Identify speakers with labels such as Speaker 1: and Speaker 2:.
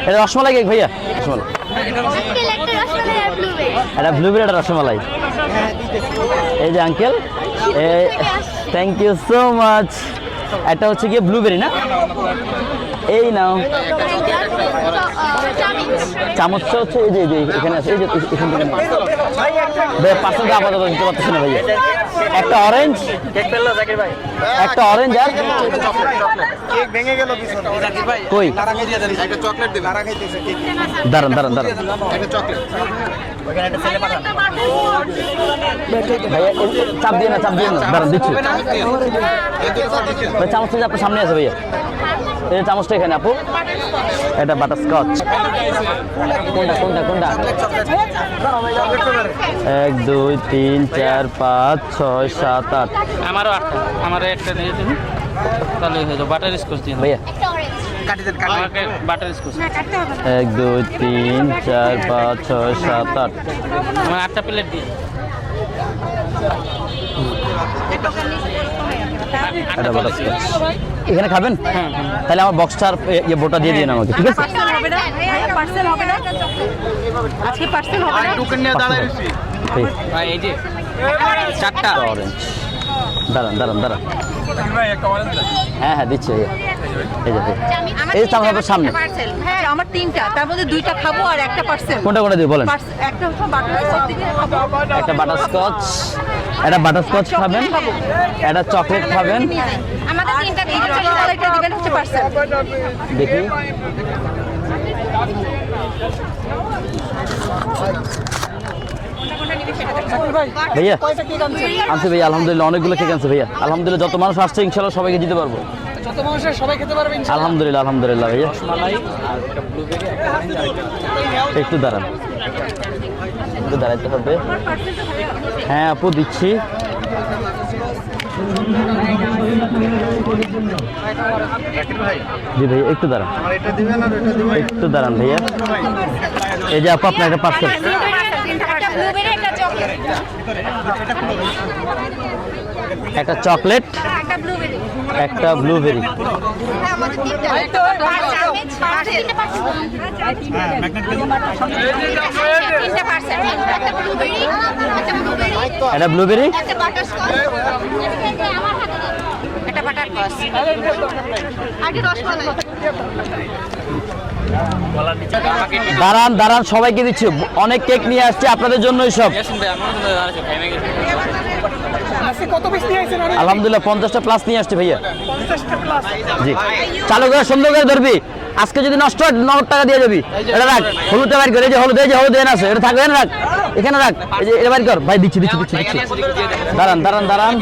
Speaker 1: এটা রসমালাই কেক ভাইয়া, রসমালাই। এটা ব্লুবেরি, এটা রসমালাই। এই যে uncle, thank you so much. এটা হচ্ছে গিয়ে ব্লুবেরি না? এই নাও চামচটা হচ্ছে এই যে এখানে আছে, এই যে এখান থেকে ভাইয়া পার্সেন্ট আপাতত দিতে পারতেছি না ভাইয়া। একটা অরেঞ্জ, একটা অরেঞ্জ আর কই দাঁড়ান দাঁড়ান দাঁড়ান ভাইয়া, চাপ দিয়ে না, চাপ দিয়ে না, দাঁড়ান দিচ্ছি ভাই। চামচটা যে আপনার সামনে আছে ভাইয়া, এই চামচটা এখানে আপু। এটা বাটারস্কচ। কোনটা কোনটা কোনটা? 1 2 3 4 5 6 7 8।
Speaker 2: আমারও 8টা, আমারও একটা দিয়ে তুমি তাহলে হয়ে যাবে। বাটার স্কচ দিন
Speaker 1: ভাইয়া।
Speaker 2: আমাকে বাটার স্কচ।
Speaker 1: 1 2 3 4 5 6 7 8।
Speaker 2: আমার 8টা প্লেট দিন।
Speaker 1: এটা বাটারস্কচ এখানে খাবেন? তাহলে আমার বক্সটার ইয়ে বোটা দিয়ে দিন আমাকে, ঠিক আছে?
Speaker 3: পার্সেল হবে না আজকে, পার্সেল হবে না।
Speaker 2: ভাই এই যে 4টা
Speaker 1: অরেঞ্জ। দাঁড়ান দাঁড়ান দাঁড়ান, হ্যাঁ হ্যাঁ দিচ্ছি ভাইয়া। এই যে এই যে চামচ আপনার সামনে।
Speaker 3: হ্যাঁ আমার 3টা, তার মধ্যে 2টা খাবো আর একটা পার্সেল।
Speaker 1: কোনটা কোনটা দিব বলেন?
Speaker 3: একটা হচ্ছে বাটারস্কচ দিয়ে খাবো,
Speaker 1: একটা বাটারস্কচ, একটা বাটারস্কচ খাবেন, একটা চকলেট খাবেন।
Speaker 3: আমাদের 3টা এই রসমালাইটা দিবেন হচ্ছে পার্সেল।
Speaker 1: দেখি ভাইয়া আনছি ভাইয়া, আলহামদুলিল্লাহ অনেকগুলো কেক আনছে ভাইয়া। আলহামদুলিল্লাহ যত মানুষ আসছে ইনশাআল্লাহ সবাইকে দিতে পারবো।
Speaker 2: যত মানুষের সবাই খেতে পারবে
Speaker 1: আলহামদুলিল্লাহ আলহামদুলিল্লাহ ভাইয়া।
Speaker 2: মালাই আর একটা ব্লুবেরি, একটা অরেঞ্জ আর একটা।
Speaker 1: একটু দাঁড়ান, একটু দাঁড়াইতে হবে। হ্যাঁ আপু দিচ্ছি। জি ভাই একটু দাঁড়ান, একটু দাঁড়ান ভাইয়া। এই যে আপু আপনার একটা পার্সেল। একটা চকলেট, একটা ব্লুবেরি। একটা ব্লুবেরি, দাঁড়ান দাঁড়ান সবাইকে দিচ্ছি, অনেক কেক নিয়ে আসছে আপনাদের জন্যই সব। আলহামদুলিল্লাহ 50টা প্লাস নিয়ে আসছে ভাইয়া। জি চালু করে সুন্দর করে ধরবি, আজকে যদি নষ্ট হয় 9 টাকা দিয়ে যাবি। এটা রাখ, হলুদে বাইর করে, এই যে হলুদ, এই যে হলুদ এনে আছে, এটা থাকবে না, রাখ এখানে রাখ। এই যে এটা বাইর কর ভাই, দিচ্ছি দিচ্ছি দিচ্ছি দিচ্ছি। দাঁড়ান দাঁড়ান দাঁড়ান।